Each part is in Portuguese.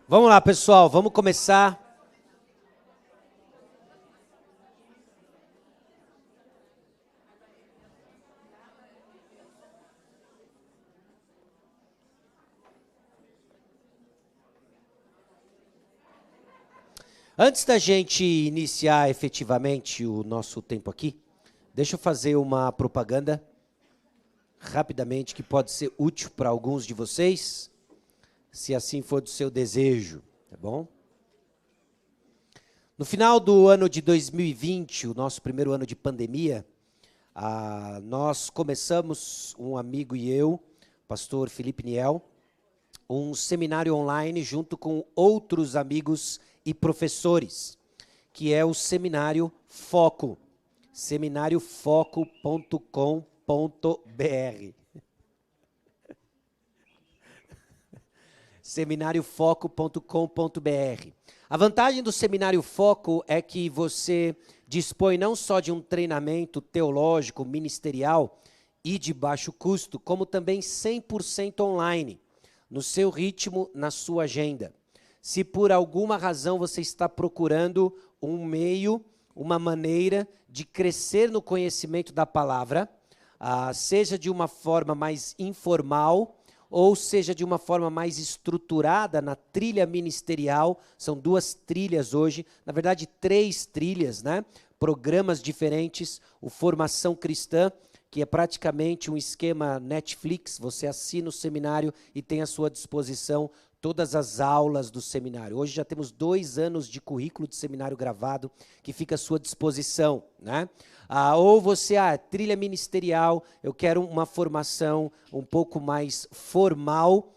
Vamos lá, pessoal, vamos começar. Antes da gente iniciar efetivamente o nosso tempo aqui, deixa eu fazer uma propaganda rapidamente que pode ser útil para alguns de vocês, se assim for do seu desejo, tá bom? No final do ano de 2020, o nosso primeiro ano de pandemia, nós começamos, um amigo e eu, pastor Felipe Niel, um seminário online junto com outros amigos e professores, que é o Seminário Foco, seminariofoco.com.br. seminariofoco.com.br. A vantagem do Seminário Foco é que você dispõe não só de um treinamento teológico, ministerial e de baixo custo, como também 100% online, no seu ritmo, na sua agenda. Se por alguma razão você está procurando um meio, uma maneira de crescer no conhecimento da palavra, seja de uma forma mais informal, ou seja de uma forma mais estruturada na trilha ministerial, são 2 trilhas hoje, na verdade 3 trilhas, né? Programas diferentes, o Formação Cristã, que é praticamente um esquema Netflix, você assina o seminário e tem à sua disposição todas as aulas do seminário. Hoje já temos 2 anos de currículo de seminário gravado que fica à sua disposição, né? Ou você, trilha ministerial, eu quero uma formação um pouco mais formal,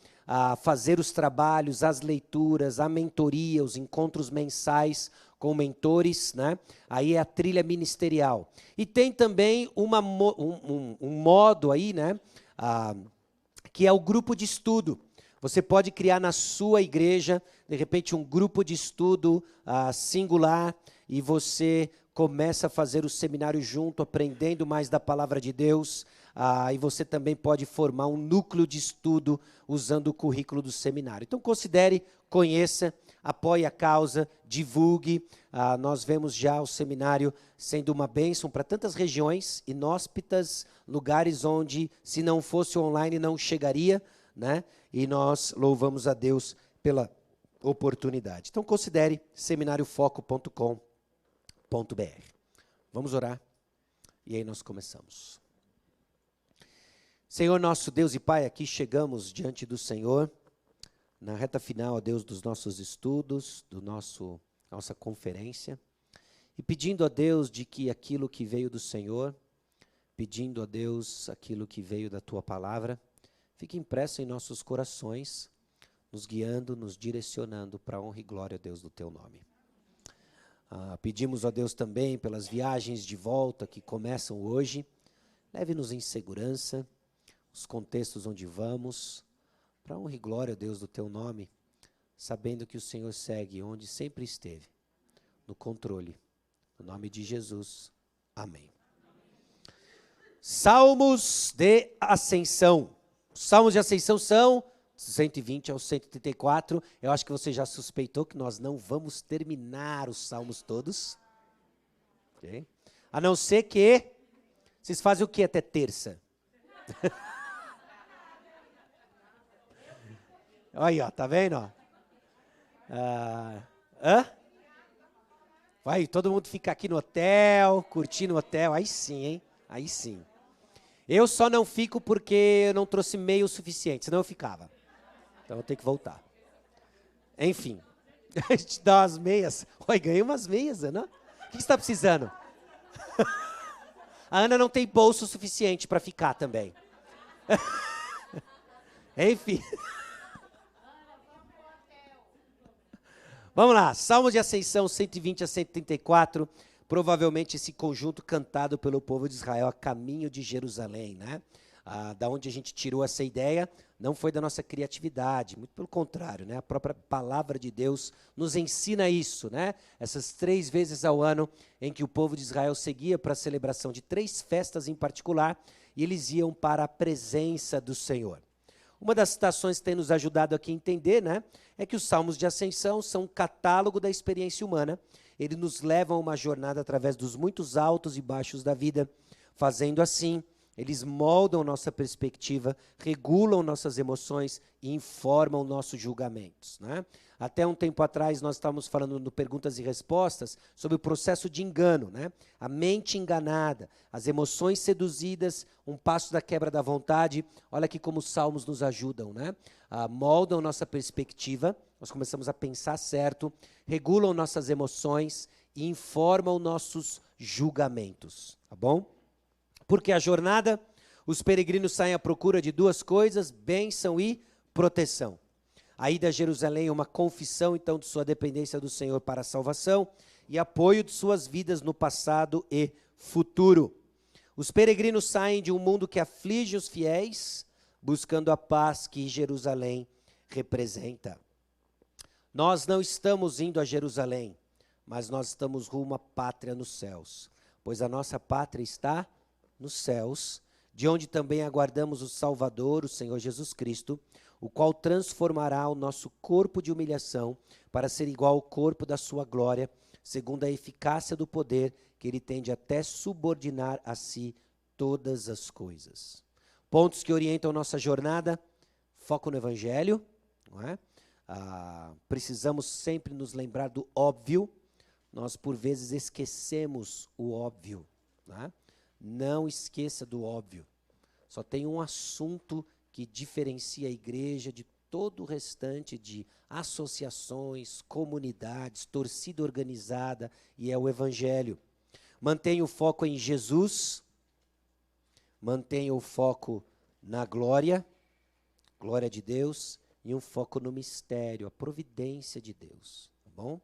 fazer os trabalhos, as leituras, a mentoria, os encontros mensais com mentores, né? Aí é a trilha ministerial. E tem também um modo aí, né? Que é o grupo de estudo. Você pode criar na sua igreja, de repente, um grupo de estudo singular, e você começa a fazer o seminário junto, aprendendo mais da palavra de Deus, e você também pode formar um núcleo de estudo usando o currículo do seminário. Então, considere, conheça, apoie a causa, divulgue. Nós vemos já o seminário sendo uma bênção para tantas regiões inóspitas, lugares onde, se não fosse online, não chegaria, né? E nós louvamos a Deus pela oportunidade. Então, considere seminariofoco.com.br. Vamos orar e aí nós começamos. Senhor nosso Deus e Pai, aqui chegamos diante do Senhor, na reta final, ó Deus, dos nossos estudos, nossa conferência, e pedindo a Deus de que aquilo que veio do Senhor, pedindo a Deus aquilo que veio da Tua palavra, fique impresso em nossos corações, nos guiando, nos direcionando para a honra e glória, Deus, do Teu nome. Pedimos a Deus também pelas viagens de volta que começam hoje, leve-nos em segurança, os contextos onde vamos, para a honra e glória, Deus, do Teu nome, sabendo que o Senhor segue onde sempre esteve, no controle. No nome de Jesus, amém. Salmos de Ascensão. Os salmos de ascensão são 120 ao 134. Eu acho que você já suspeitou que nós não vamos terminar os salmos todos. Okay? A não ser que... Vocês fazem o que até terça? Aí, ó, tá vendo? Vai todo mundo ficar aqui no hotel, curtindo o hotel. Aí sim, hein? Aí sim. Eu só não fico porque eu não trouxe meio o suficiente, senão eu ficava. Então eu tenho que voltar. Enfim, a gente dá umas meias. Oi, ganhei umas meias, Ana. O que você está precisando? A Ana não tem bolso suficiente para ficar também. Enfim. Vamos lá, Salmo de Ascensão 120 a 134. Provavelmente esse conjunto cantado pelo povo de Israel a caminho de Jerusalém, né? Da onde a gente tirou essa ideia, não foi da nossa criatividade, muito pelo contrário, né? A própria palavra de Deus nos ensina isso, né? Essas 3 vezes ao ano em que o povo de Israel seguia para a celebração de 3 festas em particular, e eles iam para a presença do Senhor. Uma das citações que tem nos ajudado aqui a entender, né, é que os salmos de ascensão são um catálogo da experiência humana. Eles nos levam a uma jornada através dos muitos altos e baixos da vida. Fazendo assim, eles moldam nossa perspectiva, regulam nossas emoções e informam nossos julgamentos, né? Até um tempo atrás, nós estávamos falando no Perguntas e Respostas sobre o processo de engano, né? A mente enganada, as emoções seduzidas, um passo da quebra da vontade. Olha aqui como os salmos nos ajudam, né? Moldam nossa perspectiva, nós começamos a pensar certo, regulam nossas emoções e informam nossos julgamentos, tá bom? Porque a jornada, os peregrinos saem à procura de duas coisas, bênção e proteção. A ida a Jerusalém é uma confissão, então, de sua dependência do Senhor para a salvação e apoio de suas vidas no passado e futuro. Os peregrinos saem de um mundo que aflige os fiéis, buscando a paz que Jerusalém representa. Nós não estamos indo a Jerusalém, mas nós estamos rumo à pátria nos céus, pois a nossa pátria está nos céus, de onde também aguardamos o Salvador, o Senhor Jesus Cristo, o qual transformará o nosso corpo de humilhação para ser igual ao corpo da sua glória, segundo a eficácia do poder que ele tem de até subordinar a si todas as coisas. Pontos que orientam nossa jornada: foco no Evangelho, não é? Precisamos sempre nos lembrar do óbvio. Nós, por vezes, esquecemos o óbvio, né? Não esqueça do óbvio. Só tem um assunto que diferencia a igreja de todo o restante de associações, comunidades, torcida organizada, e é o Evangelho. Mantenha o foco em Jesus, mantenha o foco na glória de Deus, e um foco no mistério, a providência de Deus, tá bom?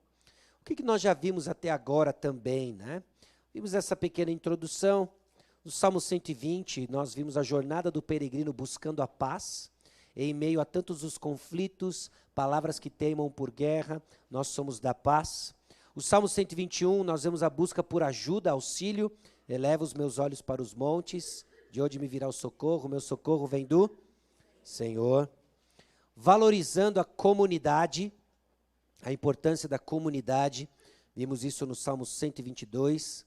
O que nós já vimos até agora também, né? Vimos essa pequena introdução. No Salmo 120, nós vimos a jornada do peregrino buscando a paz, em meio a tantos os conflitos, palavras que teimam por guerra, nós somos da paz. O Salmo 121, nós vemos a busca por ajuda, auxílio, eleva os meus olhos para os montes, de onde me virá o meu socorro vem do Senhor. Valorizando a comunidade, a importância da comunidade, vimos isso no Salmo 122.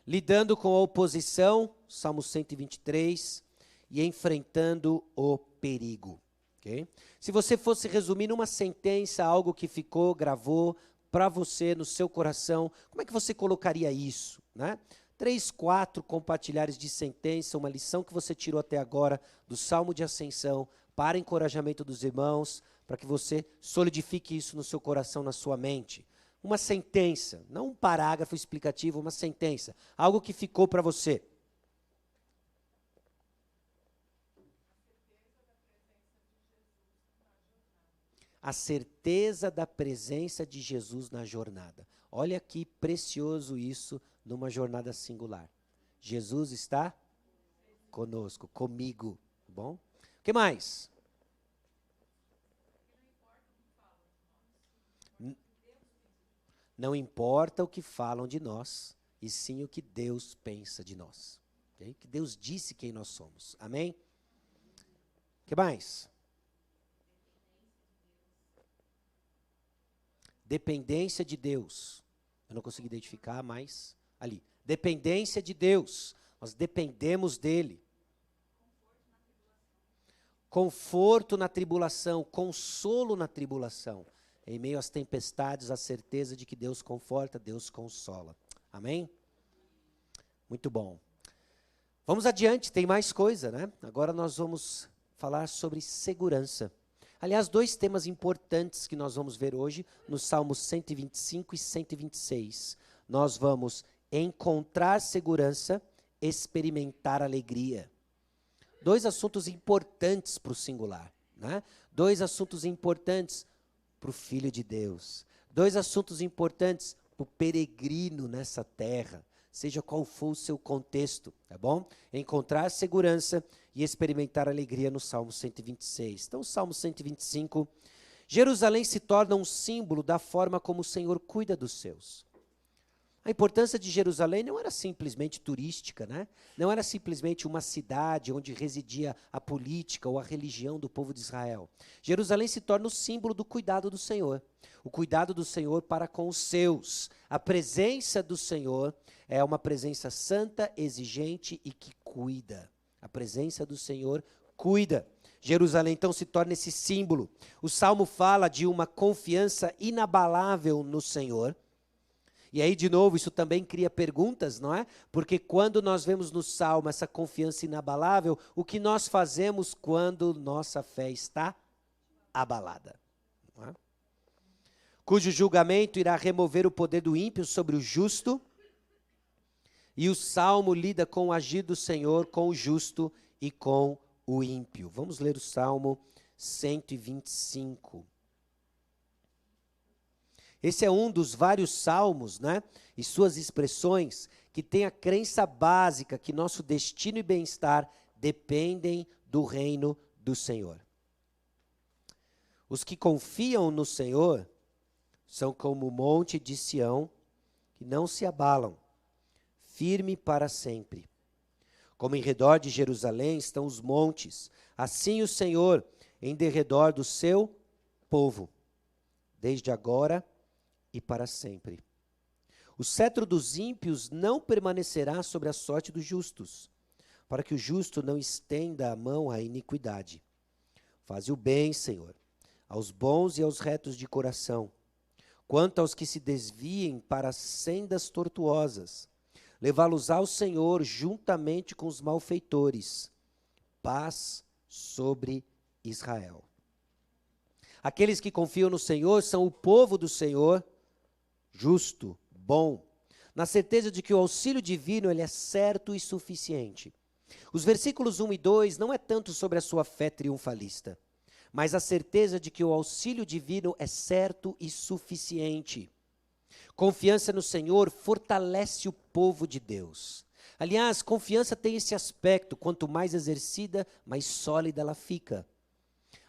Lidando com a oposição, Salmo 123, e enfrentando o perigo. Okay? Se você fosse resumir numa sentença algo que ficou, gravou para você no seu coração, como é que você colocaria isso, né? 3, 4 compartilhares de sentença, uma lição que você tirou até agora do Salmo de Ascensão, para encorajamento dos irmãos, para que você solidifique isso no seu coração, na sua mente. Uma sentença, não um parágrafo explicativo, uma sentença, algo que ficou para você. A certeza da presença de Jesus na jornada. Olha que precioso isso numa jornada singular. Jesus está conosco, comigo, tá bom? O que mais? Não importa o que falam de nós, e sim o que Deus pensa de nós. Okay? Que Deus disse quem nós somos. Amém? O que mais? Dependência de Deus. Eu não consegui identificar, mas ali. Dependência de Deus. Nós dependemos dEle. Conforto na tribulação, consolo na tribulação. Em meio às tempestades, a certeza de que Deus conforta, Deus consola. Amém? Muito bom. Vamos adiante, tem mais coisa, né? Agora nós vamos falar sobre segurança. Aliás, 2 temas importantes que nós vamos ver hoje, nos Salmos 125 e 126. Nós vamos encontrar segurança, experimentar alegria. 2 assuntos importantes para o singular, né? 2 assuntos importantes para o Filho de Deus. 2 assuntos importantes para o peregrino nessa terra, seja qual for o seu contexto, tá bom? Encontrar segurança e experimentar alegria no Salmo 126. Então, Salmo 125, Jerusalém se torna um símbolo da forma como o Senhor cuida dos seus. A importância de Jerusalém não era simplesmente turística, né? Não era simplesmente uma cidade onde residia a política ou a religião do povo de Israel. Jerusalém se torna o símbolo do cuidado do Senhor. O cuidado do Senhor para com os seus. A presença do Senhor é uma presença santa, exigente e que cuida. A presença do Senhor cuida. Jerusalém então se torna esse símbolo. O Salmo fala de uma confiança inabalável no Senhor. E aí, de novo, isso também cria perguntas, não é? Porque quando nós vemos no Salmo essa confiança inabalável, o que nós fazemos quando nossa fé está abalada? Não é? Cujo julgamento irá remover o poder do ímpio sobre o justo. E o Salmo lida com o agir do Senhor, com o justo e com o ímpio. Vamos ler o Salmo 125. Esse é um dos vários salmos, né, e suas expressões que tem a crença básica que nosso destino e bem-estar dependem do reino do Senhor. Os que confiam no Senhor são como o monte de Sião, que não se abalam, firme para sempre. Como em redor de Jerusalém estão os montes, assim o Senhor em derredor do seu povo, desde agora e para sempre. O cetro dos ímpios não permanecerá sobre a sorte dos justos, para que o justo não estenda a mão à iniquidade. Faze o bem, Senhor, aos bons e aos retos de coração. Quanto aos que se desviem para sendas tortuosas, levá-los ao Senhor juntamente com os malfeitores. Paz sobre Israel. Aqueles que confiam no Senhor são o povo do Senhor, justo, bom, na certeza de que o auxílio divino ele é certo e suficiente. Os versículos 1 e 2 não é tanto sobre a sua fé triunfalista, mas a certeza de que o auxílio divino é certo e suficiente. Confiança no Senhor fortalece o povo de Deus. Aliás, confiança tem esse aspecto, quanto mais exercida, mais sólida ela fica.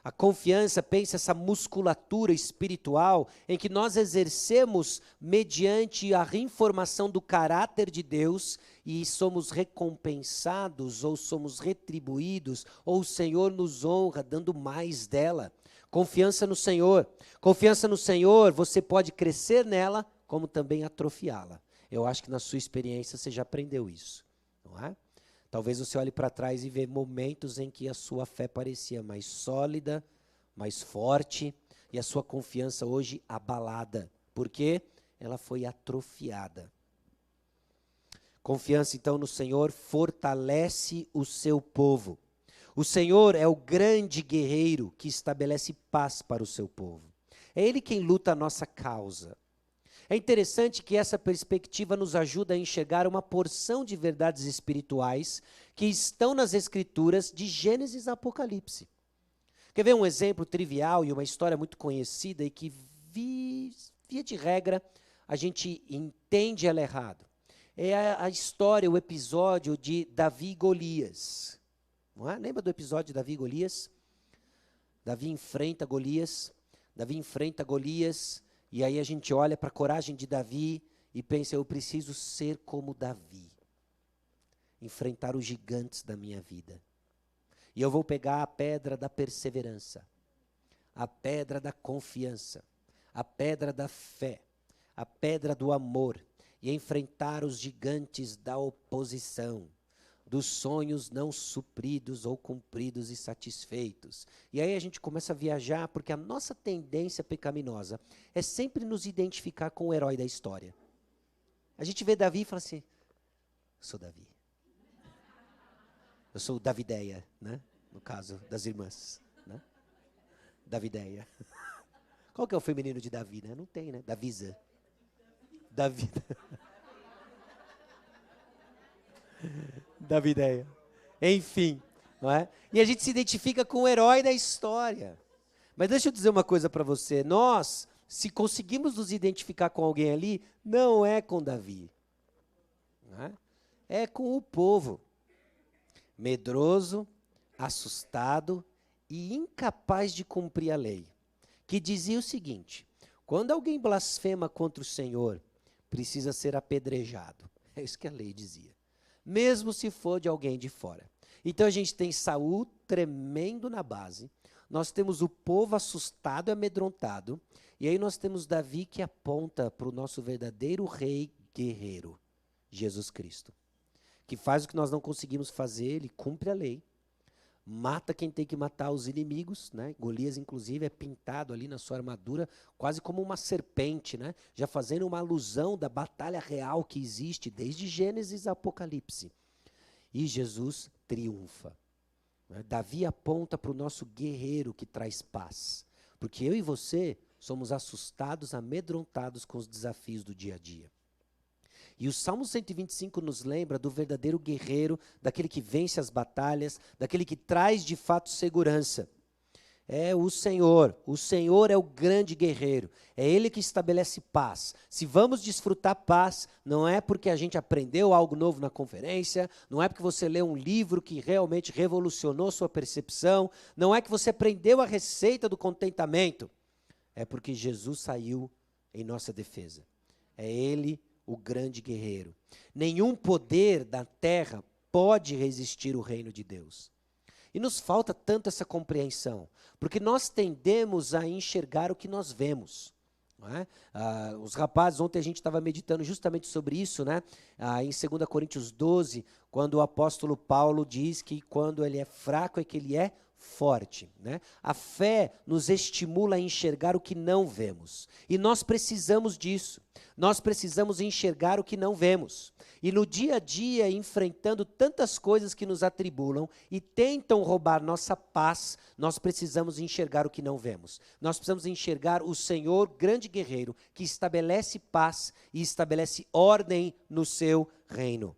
A confiança, pensa essa musculatura espiritual em que nós exercemos mediante a reinformação do caráter de Deus e somos recompensados ou somos retribuídos ou o Senhor nos honra dando mais dela. Confiança no Senhor. Confiança no Senhor, você pode crescer nela como também atrofiá-la. Eu acho que na sua experiência você já aprendeu isso, não é? Talvez você olhe para trás e veja momentos em que a sua fé parecia mais sólida, mais forte, e a sua confiança hoje abalada. Por quê? Ela foi atrofiada. Confiança, então, no Senhor fortalece o seu povo. O Senhor é o grande guerreiro que estabelece paz para o seu povo. É Ele quem luta a nossa causa. É interessante que essa perspectiva nos ajuda a enxergar uma porção de verdades espirituais que estão nas Escrituras de Gênesis a Apocalipse. Quer ver um exemplo trivial e uma história muito conhecida e que, via de regra, a gente entende ela errado? É a história, o episódio de Davi e Golias. Não é? Lembra do episódio de Davi e Golias? Davi enfrenta Golias, e aí a gente olha para a coragem de Davi e pensa, eu preciso ser como Davi. Enfrentar os gigantes da minha vida. E eu vou pegar a pedra da perseverança, a pedra da confiança, a pedra da fé, a pedra do amor, e enfrentar os gigantes da oposição, dos sonhos não supridos ou cumpridos e satisfeitos. E aí a gente começa a viajar, porque a nossa tendência pecaminosa é sempre nos identificar com o herói da história. A gente vê Davi e fala assim, eu sou Davi. Eu sou Davideia, né? No caso das irmãs, né? Davideia. Qual que é o feminino de Davi, né? Não tem, né? Davisa. Davi. Davideia. Enfim, não é? E a gente se identifica com o herói da história. Mas deixa eu dizer uma coisa para você. Nós, se conseguimos nos identificar com alguém ali, não é com Davi. Não é? É com o povo. Medroso, assustado e incapaz de cumprir a lei. Que dizia o seguinte, quando alguém blasfema contra o Senhor, precisa ser apedrejado. É isso que a lei dizia. Mesmo se for de alguém de fora. Então a gente tem Saul tremendo na base, nós temos o povo assustado e amedrontado, e aí nós temos Davi que aponta para o nosso verdadeiro rei guerreiro, Jesus Cristo, que faz o que nós não conseguimos fazer, ele cumpre a lei, mata quem tem que matar, os inimigos, né? Golias, inclusive, é pintado ali na sua armadura quase como uma serpente, né? Já fazendo uma alusão da batalha real que existe desde Gênesis a Apocalipse. E Jesus triunfa. Né? Davi aponta para o nosso guerreiro que traz paz. Porque eu e você somos assustados, amedrontados com os desafios do dia a dia. E o Salmo 125 nos lembra do verdadeiro guerreiro, daquele que vence as batalhas, daquele que traz de fato segurança. É o Senhor é o grande guerreiro, é Ele que estabelece paz. Se vamos desfrutar paz, não é porque a gente aprendeu algo novo na conferência, não é porque você leu um livro que realmente revolucionou sua percepção, não é que você aprendeu a receita do contentamento, é porque Jesus saiu em nossa defesa. É Ele o grande guerreiro. Nenhum poder da terra pode resistir o reino de Deus. E nos falta tanto essa compreensão, porque nós tendemos a enxergar o que nós vemos. Não é? Os rapazes, ontem a gente estava meditando justamente sobre isso, né? Em 2 Coríntios 12, quando o apóstolo Paulo diz que quando ele é fraco é que ele é forte. Né? A fé nos estimula a enxergar o que não vemos. E nós precisamos disso. Nós precisamos enxergar o que não vemos. E no dia a dia, enfrentando tantas coisas que nos atribulam e tentam roubar nossa paz, nós precisamos enxergar o que não vemos. Nós precisamos enxergar o Senhor, grande guerreiro, que estabelece paz e estabelece ordem no seu reino.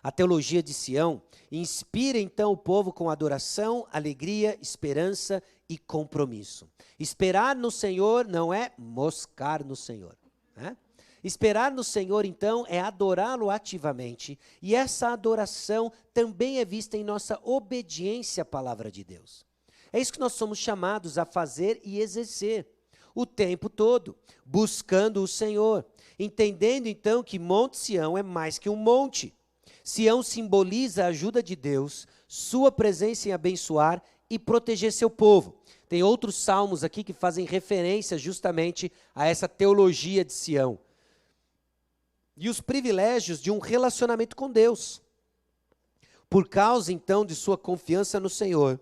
A teologia de Sião inspira então o povo com adoração, alegria, esperança e compromisso. Esperar no Senhor não é moscar no Senhor. Né? Esperar no Senhor, então, é adorá-lo ativamente, e essa adoração também é vista em nossa obediência à palavra de Deus. É isso que nós somos chamados a fazer e exercer o tempo todo, buscando o Senhor, entendendo então que Monte Sião é mais que um monte. Sião simboliza a ajuda de Deus, sua presença em abençoar e proteger seu povo. Tem outros salmos aqui que fazem referência justamente a essa teologia de Sião. E os privilégios de um relacionamento com Deus. Por causa, então, de sua confiança no Senhor,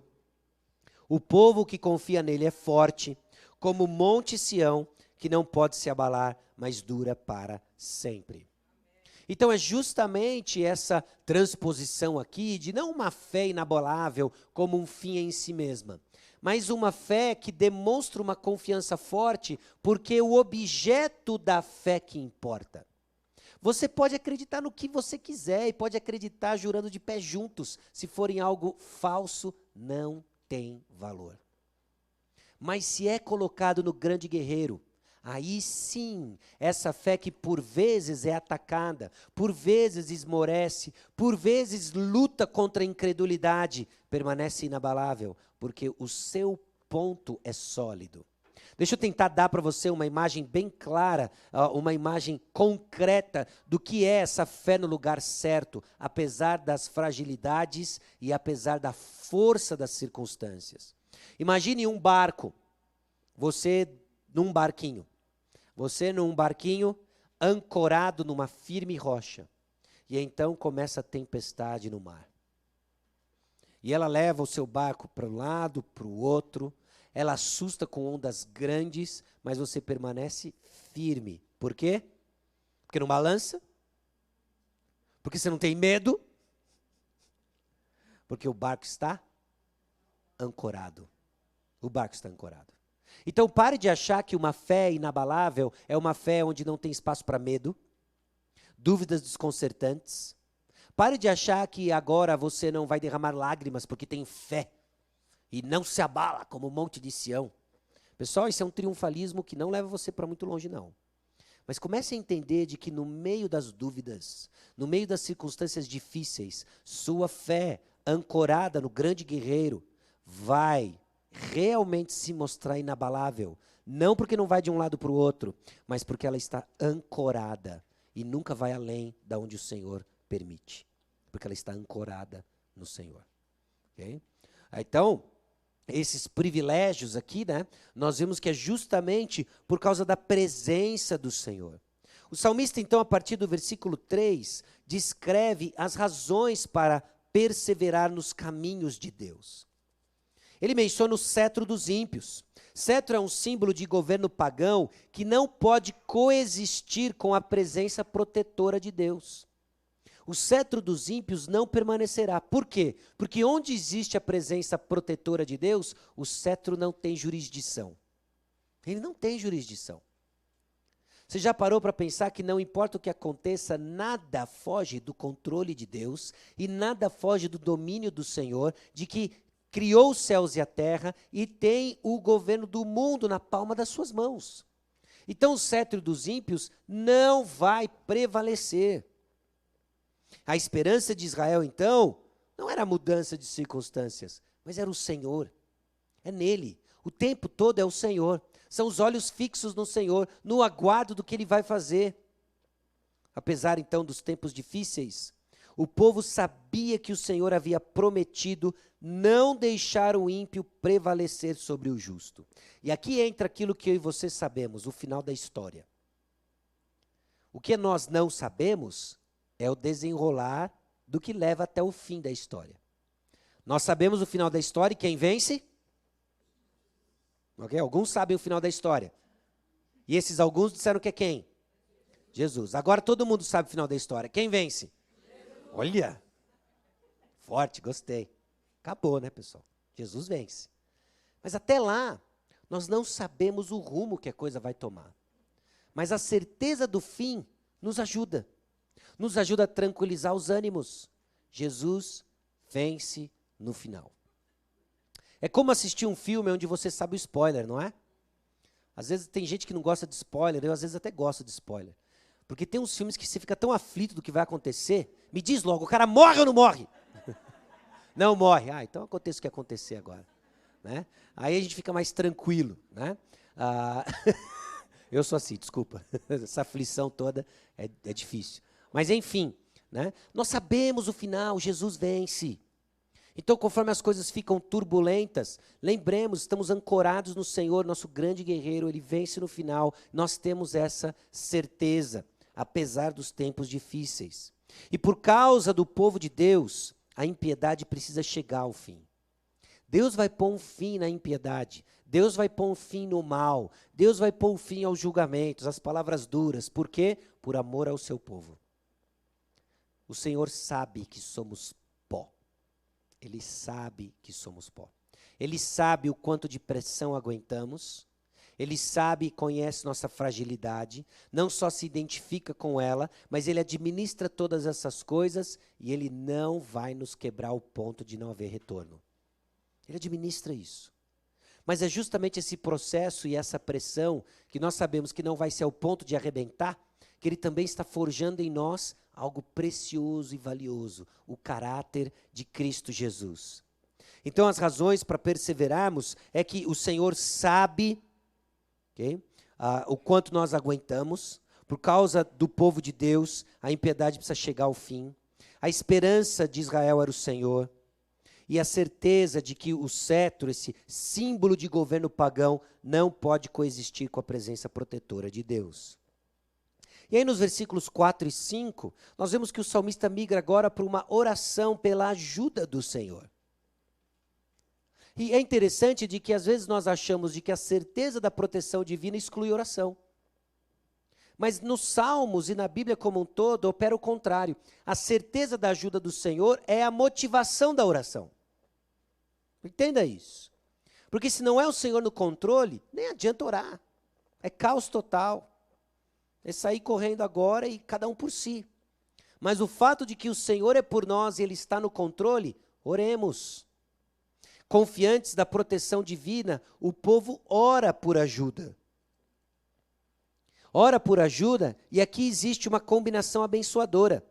o povo que confia nele é forte, como o Monte Sião, que não pode se abalar, mas dura para sempre. Então é justamente essa transposição aqui de não uma fé inabalável como um fim em si mesma, mas uma fé que demonstra uma confiança forte, porque o objeto da fé que importa. Você pode acreditar no que você quiser e pode acreditar jurando de pé juntos. Se for em algo falso, não tem valor. Mas se é colocado no grande guerreiro, aí sim, essa fé que por vezes é atacada, por vezes esmorece, por vezes luta contra a incredulidade, permanece inabalável, porque o seu ponto é sólido. Deixa eu tentar dar para você uma imagem bem clara, uma imagem concreta do que é essa fé no lugar certo, apesar das fragilidades e apesar da força das circunstâncias. Imagine um barco, você num barquinho ancorado numa firme rocha, e então começa a tempestade no mar. E ela leva o seu barco para um lado, para o outro, ela assusta com ondas grandes, mas você permanece firme. Por quê? Porque não balança? Porque você não tem medo? Porque o barco está ancorado. O barco está ancorado. Então pare de achar que uma fé inabalável é uma fé onde não tem espaço para medo, dúvidas desconcertantes. Pare de achar que agora você não vai derramar lágrimas porque tem fé e não se abala como o Monte de Sião. Pessoal, isso é um triunfalismo que não leva você para muito longe, não. Mas comece a entender de que no meio das dúvidas, no meio das circunstâncias difíceis, sua fé ancorada no grande guerreiro vai realmente se mostrar inabalável. Não porque não vai de um lado para o outro, mas porque ela está ancorada e nunca vai além da onde o Senhor permite. Porque ela está ancorada no Senhor. Okay? Então, esses privilégios aqui, né, nós vemos que é justamente por causa da presença do Senhor. O salmista, então, a partir do versículo 3, descreve as razões para perseverar nos caminhos de Deus. Ele menciona o cetro dos ímpios. Cetro é um símbolo de governo pagão que não pode coexistir com a presença protetora de Deus. O cetro dos ímpios não permanecerá. Por quê? Porque onde existe a presença protetora de Deus, o cetro não tem jurisdição. Ele não tem jurisdição. Você já parou para pensar que não importa o que aconteça, nada foge do controle de Deus e nada foge do domínio do Senhor, de que criou os céus e a terra e tem o governo do mundo na palma das suas mãos. Então o cetro dos ímpios não vai prevalecer. A esperança de Israel, então, não era a mudança de circunstâncias, mas era o Senhor. É nele. O tempo todo é o Senhor. São os olhos fixos no Senhor, no aguardo do que Ele vai fazer. Apesar, então, dos tempos difíceis, o povo sabia que o Senhor havia prometido não deixar o ímpio prevalecer sobre o justo. E aqui entra aquilo que eu e você sabemos, o final da história. O que nós não sabemos é o desenrolar do que leva até o fim da história. Nós sabemos o final da história e quem vence? Okay? Alguns sabem o final da história. E esses alguns disseram que é quem? Jesus. Agora todo mundo sabe o final da história. Quem vence? Jesus. Olha! Forte, gostei. Acabou, né, pessoal? Jesus vence. Mas até lá, nós não sabemos o rumo que a coisa vai tomar. Mas a certeza do fim nos ajuda. Nos ajuda a tranquilizar os ânimos. Jesus vence no final. É como assistir um filme onde você sabe o spoiler, não é? Às vezes tem gente que não gosta de spoiler, eu às vezes até gosto de spoiler. Porque tem uns filmes que você fica tão aflito do que vai acontecer, me diz logo, o cara morre ou não morre? Não morre. Ah, então aconteça o que acontecer agora. Né? Aí a gente fica mais tranquilo. Né? Eu sou assim, desculpa. Essa aflição toda é difícil. Mas enfim, né? Nós sabemos o final, Jesus vence. Então, conforme as coisas ficam turbulentas, lembremos, estamos ancorados no Senhor, nosso grande guerreiro, Ele vence no final. Nós temos essa certeza, apesar dos tempos difíceis. E por causa do povo de Deus, a impiedade precisa chegar ao fim. Deus vai pôr um fim na impiedade. Deus vai pôr um fim no mal. Deus vai pôr um fim aos julgamentos, às palavras duras. Por quê? Por amor ao seu povo. O Senhor sabe que somos pó. Ele sabe que somos pó. Ele sabe o quanto de pressão aguentamos. Ele sabe e conhece nossa fragilidade. Não só se identifica com ela, mas Ele administra todas essas coisas e Ele não vai nos quebrar ao ponto de não haver retorno. Ele administra isso. Mas é justamente esse processo e essa pressão que nós sabemos que não vai ser ao ponto de arrebentar, que Ele também está forjando em nós algo precioso e valioso, o caráter de Cristo Jesus. Então as razões para perseverarmos é que o Senhor sabe, okay, o quanto nós aguentamos. Por causa do povo de Deus, a impiedade precisa chegar ao fim. A esperança de Israel era o Senhor. E a certeza de que o cetro, esse símbolo de governo pagão, não pode coexistir com a presença protetora de Deus. E aí nos versículos 4 e 5, nós vemos que o salmista migra agora para uma oração pela ajuda do Senhor. E é interessante de que às vezes nós achamos de que a certeza da proteção divina exclui oração. Mas nos Salmos e na Bíblia como um todo, opera o contrário. A certeza da ajuda do Senhor é a motivação da oração. Entenda isso. Porque se não é o Senhor no controle, nem adianta orar. É caos total. É sair correndo agora e cada um por si. Mas o fato de que o Senhor é por nós e Ele está no controle, oremos. Confiantes da proteção divina, o povo ora por ajuda. Ora por ajuda, e aqui existe uma combinação abençoadora.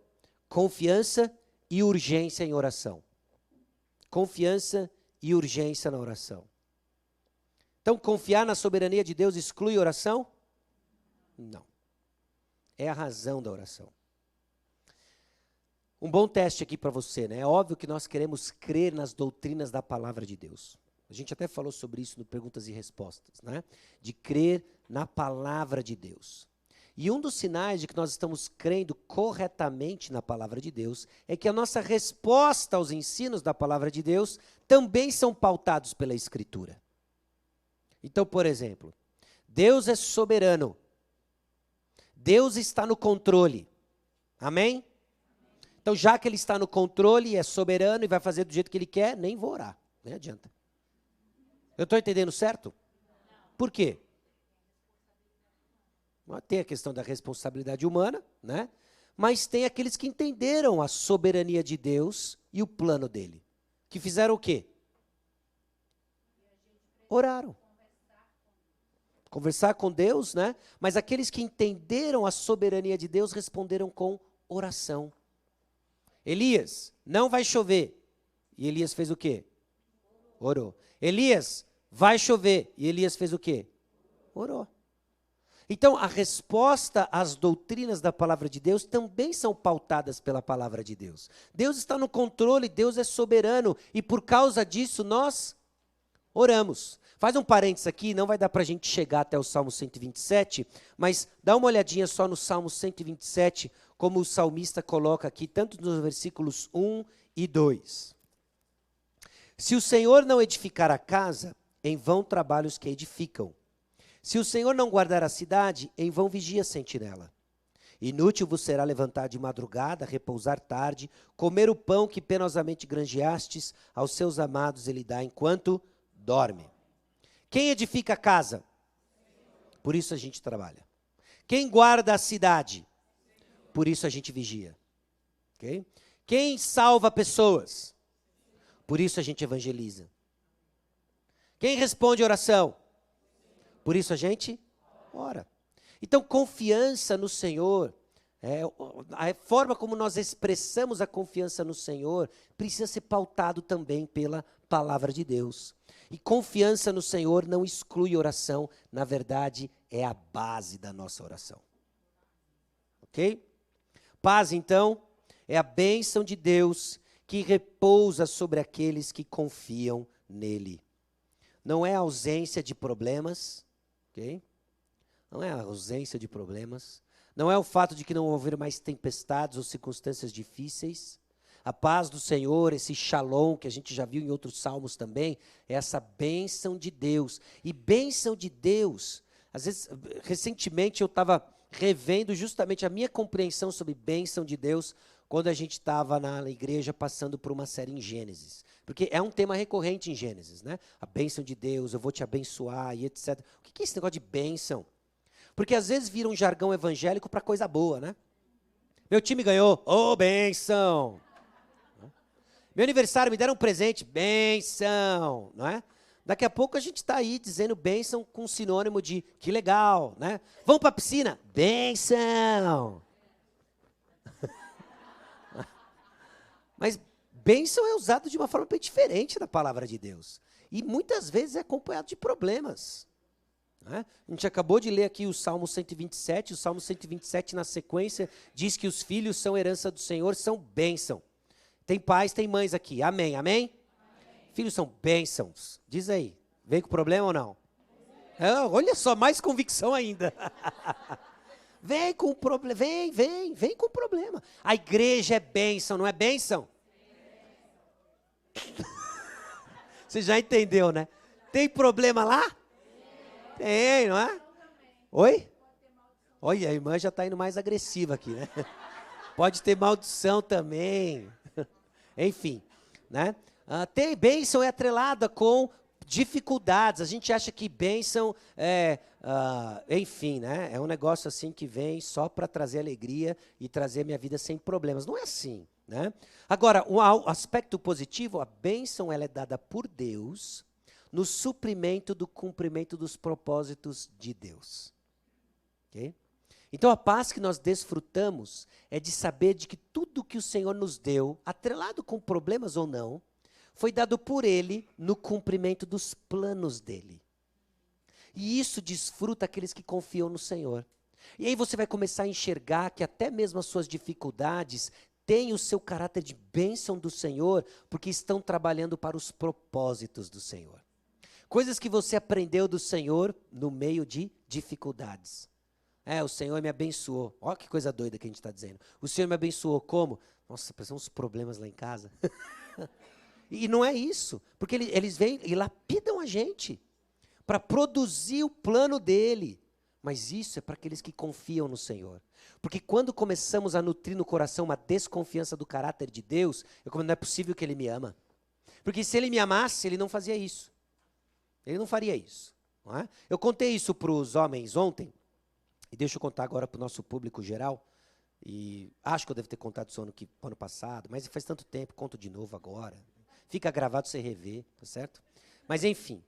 Confiança e urgência em oração. Confiança e urgência na oração. Então, confiar na soberania de Deus exclui oração? Não. É a razão da oração. Um bom teste aqui para você, né? É óbvio que nós queremos crer nas doutrinas da palavra de Deus. A gente até falou sobre isso no Perguntas e Respostas, né? De crer na palavra de Deus. E um dos sinais de que nós estamos crendo corretamente na palavra de Deus é que a nossa resposta aos ensinos da palavra de Deus também são pautados pela Escritura. Então, por exemplo, Deus é soberano. Deus está no controle. Amém? Então, já que Ele está no controle, é soberano e vai fazer do jeito que Ele quer, nem vou orar. Nem adianta. Eu estou entendendo certo? Por quê? Tem a questão da responsabilidade humana, né? Mas tem aqueles que entenderam a soberania de Deus e o plano dele. Que fizeram o quê? Oraram. Conversar com Deus, né? Mas aqueles que entenderam a soberania de Deus responderam com oração. Elias, não vai chover. E Elias fez o quê? Orou. Elias, vai chover. E Elias fez o quê? Orou. Então, a resposta às doutrinas da palavra de Deus também são pautadas pela palavra de Deus. Deus está no controle, Deus é soberano, e por causa disso nós oramos. Faz um parênteses aqui, não vai dar para a gente chegar até o Salmo 127, mas dá uma olhadinha só no Salmo 127, como o salmista coloca aqui, tanto nos versículos 1 e 2. Se o Senhor não edificar a casa, em vão trabalham os que edificam. Se o Senhor não guardar a cidade, em vão vigia a sentinela. Inútil vos será levantar de madrugada, repousar tarde, comer o pão que penosamente granjeastes, aos seus amados ele dá enquanto dorme. Quem edifica a casa? Por isso a gente trabalha. Quem guarda a cidade? Por isso a gente vigia. Okay? Quem salva pessoas? Por isso a gente evangeliza. Quem responde oração? Por isso a gente ora. Então, confiança no Senhor, a forma como nós expressamos a confiança no Senhor, precisa ser pautado também pela palavra de Deus. E confiança no Senhor não exclui oração, na verdade, é a base da nossa oração. Ok? Paz, então, é a bênção de Deus que repousa sobre aqueles que confiam nele. Não é a ausência de problemas, ok? Não é a ausência de problemas, não é o fato de que não houver mais tempestades ou circunstâncias difíceis. A paz do Senhor, esse shalom que a gente já viu em outros salmos também, é essa bênção de Deus. E bênção de Deus, às vezes, recentemente eu estava revendo justamente a minha compreensão sobre bênção de Deus, quando a gente estava na igreja passando por uma série em Gênesis. Porque é um tema recorrente em Gênesis, né? A bênção de Deus, eu vou te abençoar e etc. O que é esse negócio de bênção? Porque às vezes vira um jargão evangélico para coisa boa, né? Meu time ganhou, ô bênção! Meu aniversário, me deram um presente, bênção, não é? Daqui a pouco a gente está aí dizendo bênção com sinônimo de que legal, né? Vamos para a piscina, bênção! Mas bênção é usado de uma forma bem diferente na palavra de Deus. E muitas vezes é acompanhado de problemas. Né? A gente acabou de ler aqui o Salmo 127. O Salmo 127, na sequência, diz que os filhos são herança do Senhor, são bênção. Tem pais, tem mães aqui. Amém, amém? Filhos são bênçãos. Diz aí, vem com problema ou não? Olha só, mais convicção ainda. Vem com problema, vem com problema. A igreja é bênção, não é bênção? Você já entendeu, né? Tem problema lá? Tem, não é? Oi? Olha, a irmã já está indo mais agressiva aqui, né? Pode ter maldição também. Enfim, né? Ter bênção é atrelada com dificuldades. A gente acha que bênção enfim, né? É um negócio assim que vem só para trazer alegria e trazer a minha vida sem problemas. Não é assim, né? Agora, o aspecto positivo, a bênção ela é dada por Deus no suprimento do cumprimento dos propósitos de Deus. Ok? Então, a paz que nós desfrutamos é de saber de que tudo que o Senhor nos deu, atrelado com problemas ou não, foi dado por Ele no cumprimento dos planos dEle. E isso desfruta aqueles que confiam no Senhor. E aí você vai começar a enxergar que até mesmo as suas dificuldades têm o seu caráter de bênção do Senhor, porque estão trabalhando para os propósitos do Senhor. Coisas que você aprendeu do Senhor no meio de dificuldades. O Senhor me abençoou. Olha que coisa doida que a gente está dizendo. O Senhor me abençoou como? Nossa, parece uns problemas lá em casa. E não é isso, porque eles vêm e lapidam a gente para produzir o plano dele. Mas isso é para aqueles que confiam no Senhor. Porque quando começamos a nutrir no coração uma desconfiança do caráter de Deus, não é possível que ele me ama. Porque se ele me amasse, ele não fazia isso. Ele não faria isso. Não é? Eu contei isso para os homens ontem, e deixa eu contar agora para o nosso público geral. E acho que eu devo ter contado isso ano passado, mas faz tanto tempo, conto de novo agora. Fica gravado, você rever, tá certo? Mas enfim,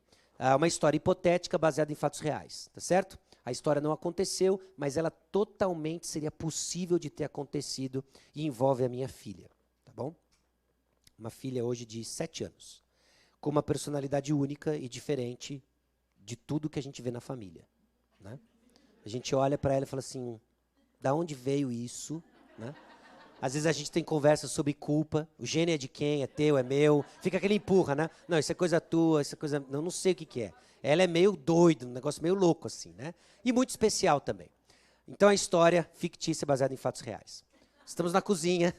uma história hipotética baseada em fatos reais, tá certo? A história não aconteceu, mas ela totalmente seria possível de ter acontecido e envolve a minha filha, tá bom? Uma filha hoje de 7 anos, com uma personalidade única e diferente de tudo que a gente vê na família, né? A gente olha para ela e fala assim, da onde veio isso, né? Às vezes a gente tem conversa sobre culpa, o gene é de quem, é teu, é meu, fica aquele empurra, né? Não, isso é coisa tua, isso é coisa... Não sei o que é. Ela é meio doida, um negócio meio louco assim, né? E muito especial também. Então a história fictícia baseada em fatos reais. Estamos na cozinha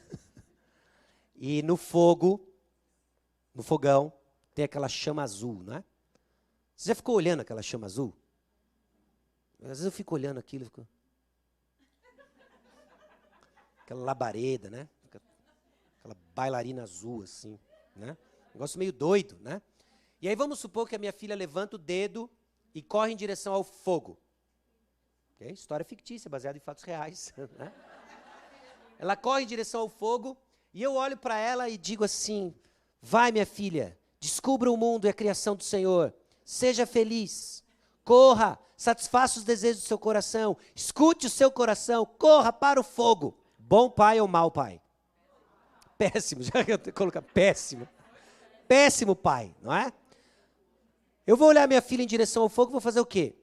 e no fogão, tem aquela chama azul, né? Você já ficou olhando aquela chama azul? Às vezes eu fico olhando aquilo, aquela labareda, né? Aquela bailarina azul, assim, né? Negócio meio doido, né? E aí vamos supor que a minha filha levanta o dedo e corre em direção ao fogo. Okay? História fictícia, baseada em fatos reais. Né? Ela corre em direção ao fogo e eu olho para ela e digo assim, vai minha filha, descubra o mundo e a criação do Senhor. Seja feliz, corra, satisfaça os desejos do seu coração, escute o seu coração, corra para o fogo. Bom pai ou mau pai? Péssimo, já que eu tenho que colocar péssimo. Péssimo pai, não é? Eu vou olhar minha filha em direção ao fogo e vou fazer o quê?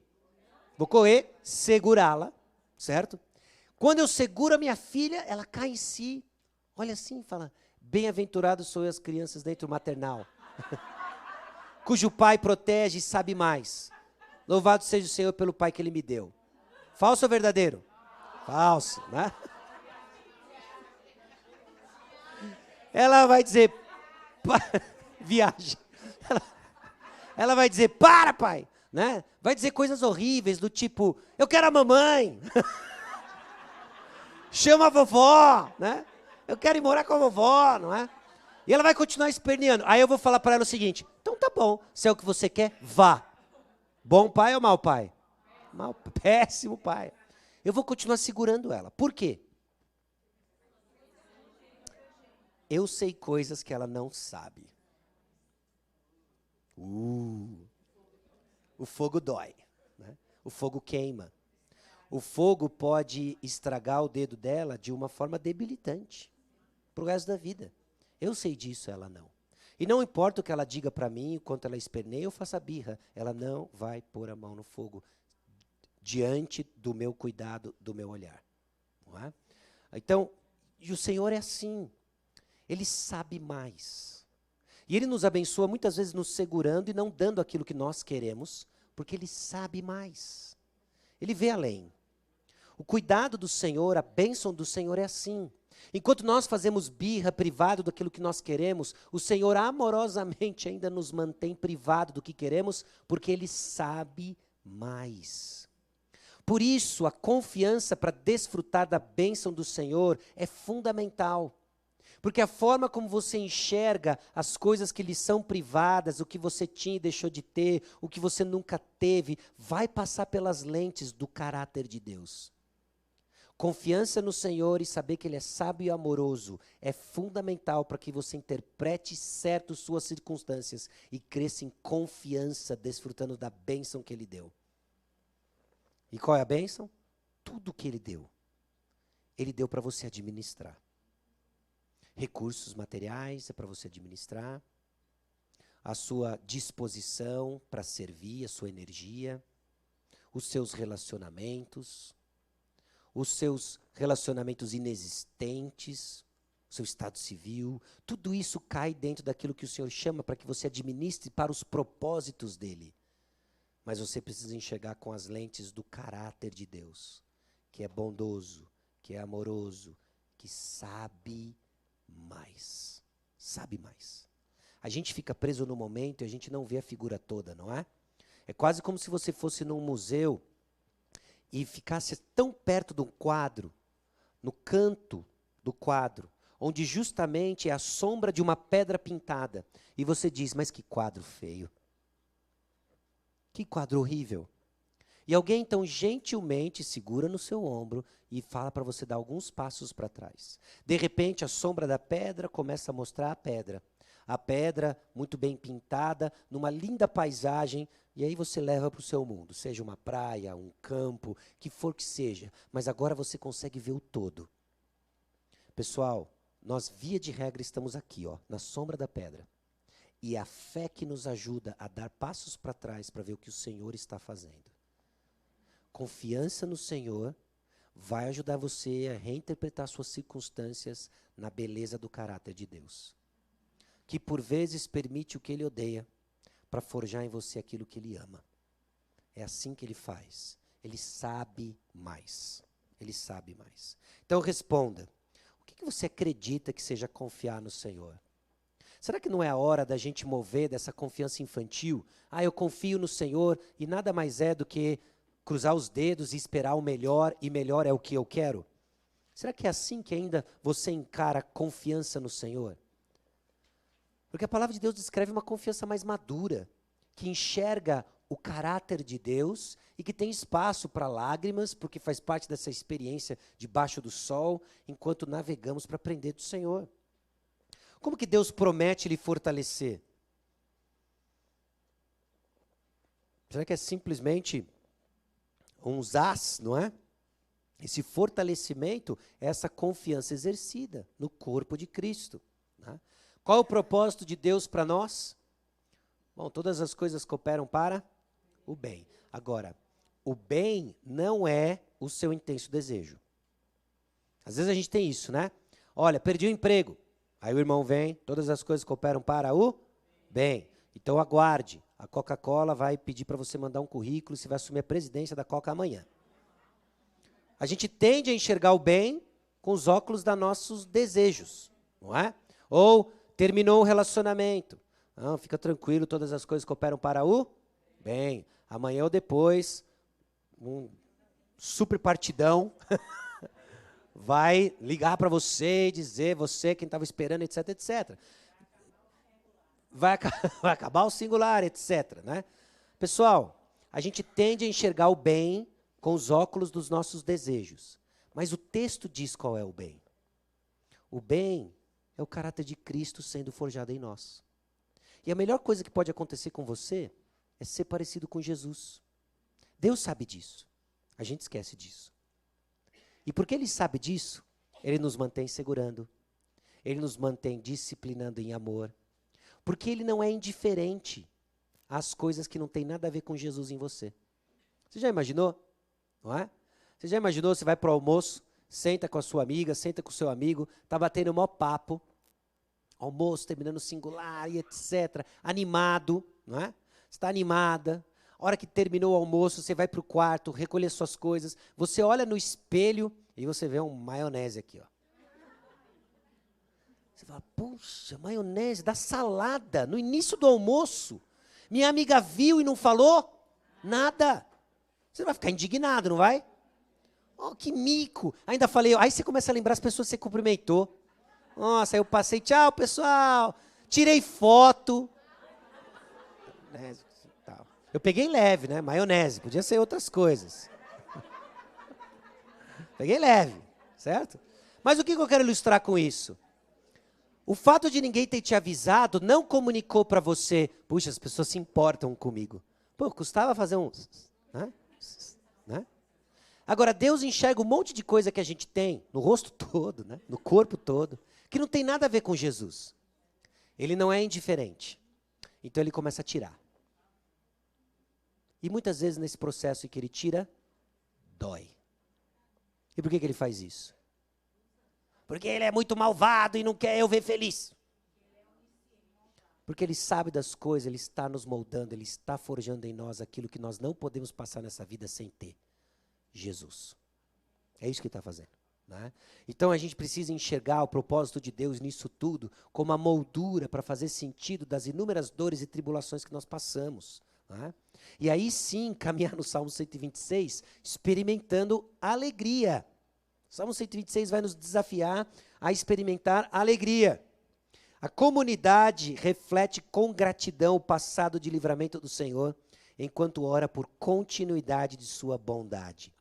Vou correr, segurá-la, certo? Quando eu seguro a minha filha, ela cai em si. Olha assim, fala, bem-aventurado sou eu as crianças dentro do maternal, cujo pai protege e sabe mais. Louvado seja o Senhor pelo pai que ele me deu. Falso ou verdadeiro? Falso, né? Ela vai dizer, viagem. Ela vai dizer, para pai, né? Vai dizer coisas horríveis do tipo, eu quero a mamãe. Chama a vovó, né? Eu quero ir morar com a vovó, não é? E ela vai continuar esperneando. Aí eu vou falar para ela o seguinte, então tá bom, se é o que você quer, vá. Bom pai ou mau pai? Péssimo pai. Eu vou continuar segurando ela. Por quê? Eu sei coisas que ela não sabe. O fogo dói, né? O fogo queima. O fogo pode estragar o dedo dela de uma forma debilitante para o resto da vida. Eu sei disso, ela não. E não importa o que ela diga para mim, o quanto ela esperneia ou faça birra, ela não vai pôr a mão no fogo diante do meu cuidado, do meu olhar. Não é? Então, e o Senhor é assim. Ele sabe mais. E Ele nos abençoa muitas vezes nos segurando e não dando aquilo que nós queremos, porque Ele sabe mais. Ele vê além. O cuidado do Senhor, a bênção do Senhor é assim. Enquanto nós fazemos birra privado daquilo que nós queremos, o Senhor amorosamente ainda nos mantém privado do que queremos, porque Ele sabe mais. Por isso, a confiança para desfrutar da bênção do Senhor é fundamental. Porque a forma como você enxerga as coisas que lhe são privadas, o que você tinha e deixou de ter, o que você nunca teve, vai passar pelas lentes do caráter de Deus. Confiança no Senhor e saber que Ele é sábio e amoroso é fundamental para que você interprete certo suas circunstâncias e cresça em confiança, desfrutando da bênção que Ele deu. E qual é a bênção? Tudo que Ele deu para você administrar. Recursos materiais é para você administrar, a sua disposição para servir, a sua energia, os seus relacionamentos inexistentes, o seu estado civil, tudo isso cai dentro daquilo que o Senhor chama para que você administre para os propósitos dele. Mas você precisa enxergar com as lentes do caráter de Deus, que é bondoso, que é amoroso, que sabe mais. Sabe mais. A gente fica preso no momento e a gente não vê a figura toda, não é? É quase como se você fosse num museu e ficasse tão perto de um quadro, no canto do quadro, onde justamente é a sombra de uma pedra pintada. E você diz, mas que quadro feio. Que quadro horrível. E alguém então gentilmente segura no seu ombro e fala para você dar alguns passos para trás. De repente a sombra da pedra começa a mostrar a pedra. A pedra muito bem pintada, numa linda paisagem, e aí você leva para o seu mundo, seja uma praia, um campo, que for que seja, mas agora você consegue ver o todo. Pessoal, nós via de regra estamos aqui, ó, na sombra da pedra. E a fé que nos ajuda a dar passos para trás para ver o que o Senhor está fazendo. Confiança no Senhor vai ajudar você a reinterpretar suas circunstâncias na beleza do caráter de Deus. Que por vezes permite o que Ele odeia para forjar em você aquilo que Ele ama. É assim que Ele faz. Ele sabe mais. Ele sabe mais. Então responda. O que você acredita que seja confiar no Senhor? Será que não é a hora da gente mover dessa confiança infantil? Eu confio no Senhor e nada mais é do que cruzar os dedos e esperar o melhor, e melhor é o que eu quero? Será que é assim que ainda você encara confiança no Senhor? Porque a palavra de Deus descreve uma confiança mais madura, que enxerga o caráter de Deus e que tem espaço para lágrimas, porque faz parte dessa experiência debaixo do sol, enquanto navegamos para aprender do Senhor. Como que Deus promete lhe fortalecer? Será que é simplesmente um zás, não é? Esse fortalecimento é essa confiança exercida no corpo de Cristo. Né? Qual é o propósito de Deus para nós? Bom, todas as coisas cooperam para o bem. Agora, o bem não é o seu intenso desejo. Às vezes a gente tem isso, né? Olha, perdi o emprego. Aí o irmão vem, todas as coisas cooperam para o bem. Então aguarde. A Coca-Cola vai pedir para você mandar um currículo e você vai assumir a presidência da Coca amanhã. A gente tende a enxergar o bem com os óculos dos nossos desejos, não é? Ou terminou o relacionamento. Não, fica tranquilo, todas as coisas cooperam para o bem. Amanhã ou depois, um super partidão vai ligar para você e dizer, você quem estava esperando, etc, etc. Vai acabar o singular, etc. Né? Pessoal, a gente tende a enxergar o bem com os óculos dos nossos desejos. Mas o texto diz qual é o bem. O bem é o caráter de Cristo sendo forjado em nós. E a melhor coisa que pode acontecer com você é ser parecido com Jesus. Deus sabe disso. A gente esquece disso. E porque Ele sabe disso, Ele nos mantém segurando. Ele nos mantém disciplinando em amor. Porque Ele não é indiferente às coisas que não tem nada a ver com Jesus em você. Você já imaginou? Não é? Você já imaginou, você vai para o almoço, senta com a sua amiga, senta com o seu amigo, está batendo o maior papo, almoço, terminando o singular e etc. Animado, não é? Você está animada. A hora que terminou o almoço, você vai para o quarto, recolher suas coisas, você olha no espelho e você vê um maionese aqui, ó. Você fala, puxa, maionese da salada, no início do almoço. Minha amiga viu e não falou nada. Você vai ficar indignado, não vai? Oh, que mico. Ainda falei, aí você começa a lembrar as pessoas que você cumprimentou. Nossa, aí eu passei, tchau, pessoal. Tirei foto. Eu peguei leve, né? Maionese, podia ser outras coisas. Peguei leve, certo? Mas o que eu quero ilustrar com isso? O fato de ninguém ter te avisado não comunicou para você, puxa, as pessoas se importam comigo. Pô, custava fazer um... Né? Agora, Deus enxerga um monte de coisa que a gente tem, no rosto todo, né? No corpo todo, que não tem nada a ver com Jesus. Ele não é indiferente. Então ele começa a tirar. E muitas vezes nesse processo que ele tira, dói. E por que ele faz isso? Porque ele é muito malvado e não quer eu ver feliz. Porque ele sabe das coisas, ele está nos moldando, ele está forjando em nós aquilo que nós não podemos passar nessa vida sem ter. Jesus. É isso que ele está fazendo. Né? Então a gente precisa enxergar o propósito de Deus nisso tudo como a moldura para fazer sentido das inúmeras dores e tribulações que nós passamos. Né? E aí sim, caminhar no Salmo 126, experimentando alegria. O Salmo 126 vai nos desafiar a experimentar alegria. A comunidade reflete com gratidão o passado de livramento do Senhor, enquanto ora por continuidade de sua bondade.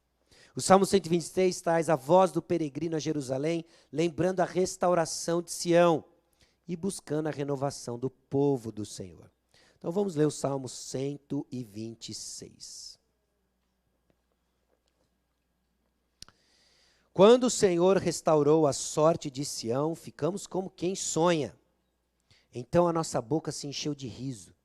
O Salmo 126 traz a voz do peregrino a Jerusalém, lembrando a restauração de Sião e buscando a renovação do povo do Senhor. Então vamos ler o Salmo 126. Quando o Senhor restaurou a sorte de Sião, ficamos como quem sonha. Então a nossa boca se encheu de riso,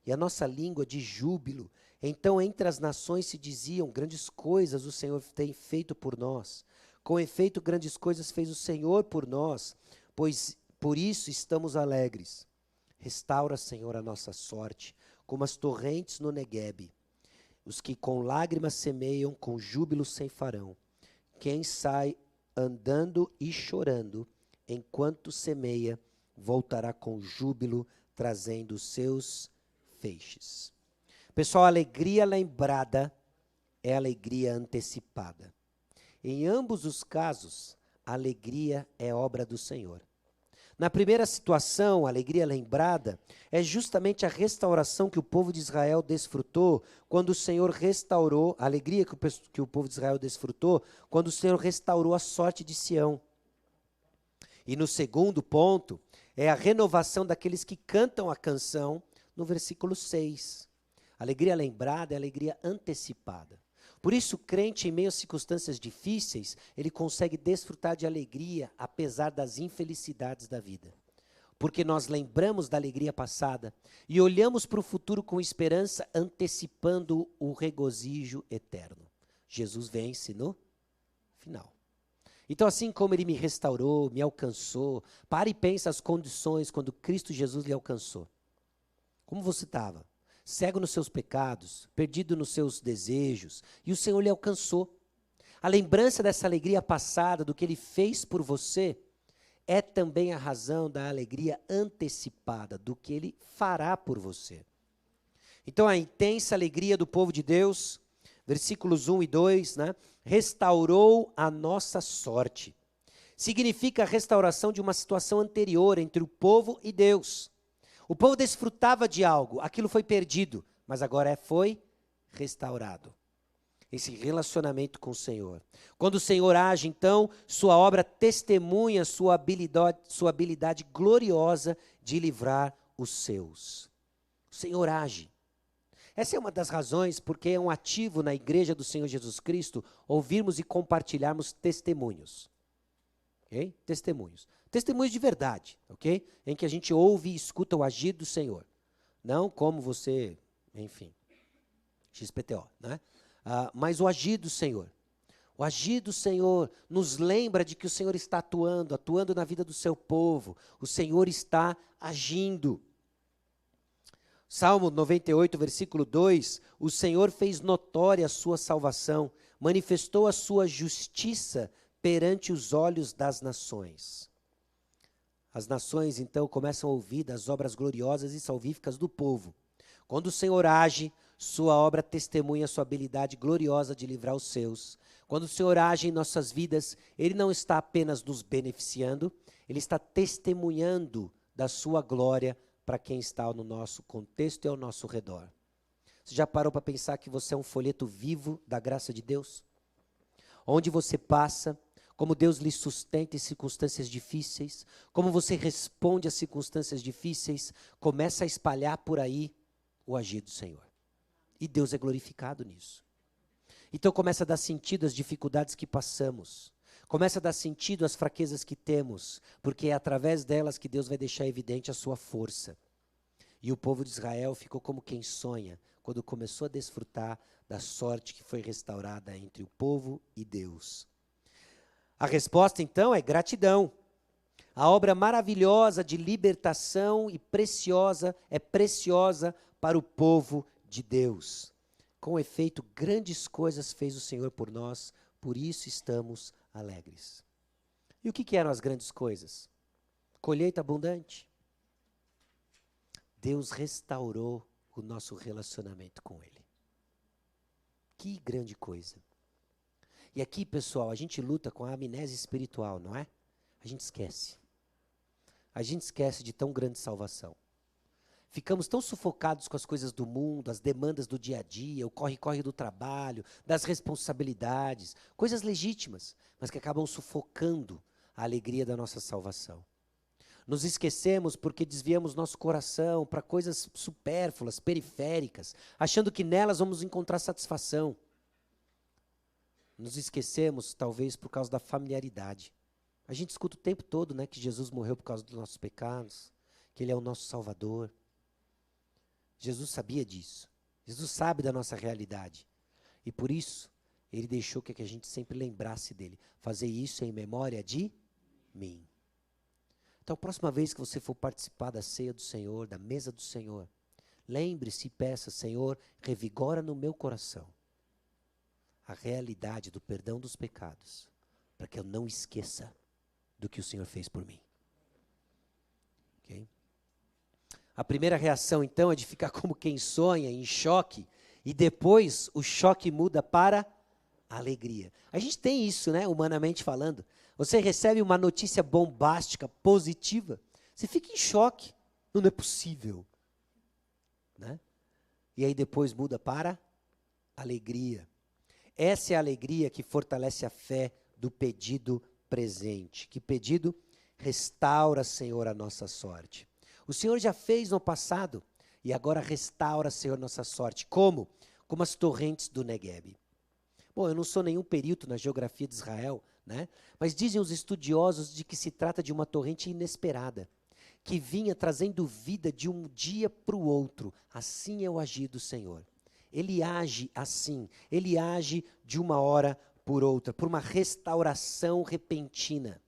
e a nossa língua de júbilo. Então entre as nações se diziam, grandes coisas o Senhor tem feito por nós. Com efeito, grandes coisas fez o Senhor por nós, pois por isso estamos alegres. Restaura, Senhor, a nossa sorte, como as torrentes no Neguebe. Os que com lágrimas semeiam, com júbilo ceifarão. Quem sai andando e chorando, enquanto semeia, voltará com júbilo, trazendo os seus feixes. Pessoal, a alegria lembrada é alegria antecipada. Em ambos os casos, a alegria é obra do Senhor. Na primeira situação, a alegria lembrada é justamente a restauração que o povo de Israel desfrutou quando o Senhor restaurou, a alegria que o povo de Israel desfrutou quando o Senhor restaurou a sorte de Sião. E no segundo ponto, é a renovação daqueles que cantam a canção no versículo 6. Alegria lembrada é alegria antecipada. Por isso, o crente, em meio a circunstâncias difíceis, ele consegue desfrutar de alegria, apesar das infelicidades da vida. Porque nós lembramos da alegria passada e olhamos para o futuro com esperança, antecipando o regozijo eterno. Jesus vence no final. Então, assim como ele me restaurou, me alcançou, para e pensa as condições quando Cristo Jesus lhe alcançou. Como você estava? Cego nos seus pecados, perdido nos seus desejos, e o Senhor lhe alcançou. A lembrança dessa alegria passada, do que ele fez por você, é também a razão da alegria antecipada, do que ele fará por você. Então, a intensa alegria do povo de Deus, versículos 1 e 2, né? Restaurou a nossa sorte. Significa a restauração de uma situação anterior entre o povo e Deus. O povo desfrutava de algo, aquilo foi perdido, mas agora foi restaurado. Esse relacionamento com o Senhor. Quando o Senhor age, então, sua obra testemunha sua habilidade gloriosa de livrar os seus. O Senhor age. Essa é uma das razões porque é um ativo na igreja do Senhor Jesus Cristo ouvirmos e compartilharmos testemunhos. Okay? Testemunhos. Testemunhos de verdade, ok? Em que a gente ouve e escuta o agir do Senhor. Não como você, enfim, XPTO, né? Mas o agir do Senhor. O agir do Senhor nos lembra de que o Senhor está atuando na vida do seu povo. O Senhor está agindo. Salmo 98, versículo 2, o Senhor fez notória a sua salvação, manifestou a sua justiça perante os olhos das nações. As nações, então, começam a ouvir das obras gloriosas e salvíficas do povo. Quando o Senhor age, sua obra testemunha a sua habilidade gloriosa de livrar os seus. Quando o Senhor age em nossas vidas, Ele não está apenas nos beneficiando, Ele está testemunhando da sua glória para quem está no nosso contexto e ao nosso redor. Você já parou para pensar que você é um folheto vivo da graça de Deus? Onde você passa, como Deus lhe sustenta em circunstâncias difíceis, como você responde às circunstâncias difíceis, começa a espalhar por aí o agir do Senhor. E Deus é glorificado nisso. Então começa a dar sentido às dificuldades que passamos. Começa a dar sentido às fraquezas que temos, porque é através delas que Deus vai deixar evidente a sua força. E o povo de Israel ficou como quem sonha, quando começou a desfrutar da sorte que foi restaurada entre o povo e Deus. A resposta, então, é gratidão. A obra maravilhosa de libertação é preciosa para o povo de Deus. Com efeito, grandes coisas fez o Senhor por nós, por isso estamos alegres. E o que eram as grandes coisas? Colheita abundante. Deus restaurou o nosso relacionamento com Ele. Que grande coisa. E aqui, pessoal, a gente luta com a amnésia espiritual, não é? A gente esquece. A gente esquece de tão grande salvação. Ficamos tão sufocados com as coisas do mundo, as demandas do dia a dia, o corre-corre do trabalho, das responsabilidades, coisas legítimas, mas que acabam sufocando a alegria da nossa salvação. Nos esquecemos porque desviamos nosso coração para coisas supérfluas, periféricas, achando que nelas vamos encontrar satisfação. Nos esquecemos, talvez, por causa da familiaridade. A gente escuta o tempo todo, né, que Jesus morreu por causa dos nossos pecados, que Ele é o nosso Salvador. Jesus sabia disso. Jesus sabe da nossa realidade. E por isso, Ele deixou que a gente sempre lembrasse dEle. Fazer isso em memória de mim. Então, a próxima vez que você for participar da ceia do Senhor, da mesa do Senhor, lembre-se e peça: Senhor, revigora no meu coração a realidade do perdão dos pecados, para que eu não esqueça do que o Senhor fez por mim. Ok? A primeira reação, então, é de ficar como quem sonha, em choque, e depois o choque muda para alegria. A gente tem isso, né, humanamente falando. Você recebe uma notícia bombástica, positiva, você fica em choque. Não é possível. Né? E aí depois muda para alegria. Essa é a alegria que fortalece a fé do pedido presente. Que pedido? Restaura, Senhor, a nossa sorte. O Senhor já fez no passado e agora restaura, Senhor, nossa sorte. Como? Como as torrentes do Negueb. Bom, eu não sou nenhum perito na geografia de Israel, né? Mas dizem os estudiosos de que se trata de uma torrente inesperada, que vinha trazendo vida de um dia para o outro. Assim é o agir do Senhor. Ele age assim, ele age de uma hora por outra, por uma restauração repentina.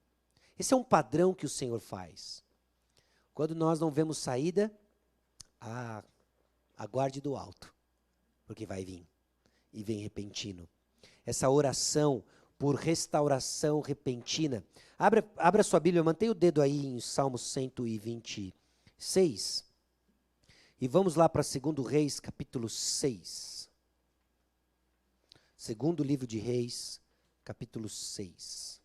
Esse é um padrão que o Senhor faz. Quando nós não vemos saída, aguarde do alto, porque vai vir, e vem repentino. Essa oração por restauração repentina. Abra sua Bíblia, mantenha o dedo aí em Salmo 126. E vamos lá para 2 Reis, capítulo 6. Segundo livro de Reis, capítulo 6.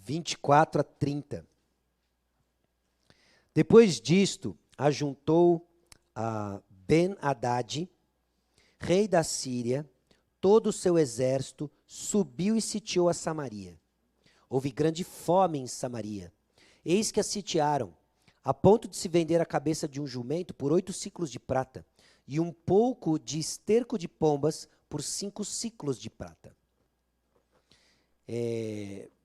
(24 a 30). Depois disto, ajuntou a Ben-Hadad, rei da Síria, todo o seu exército, subiu e sitiou a Samaria. Houve grande fome em Samaria. Eis que a sitiaram, a ponto de se vender a cabeça de um jumento por 8 siclos de prata, e um pouco de esterco de pombas por 5 siclos de prata.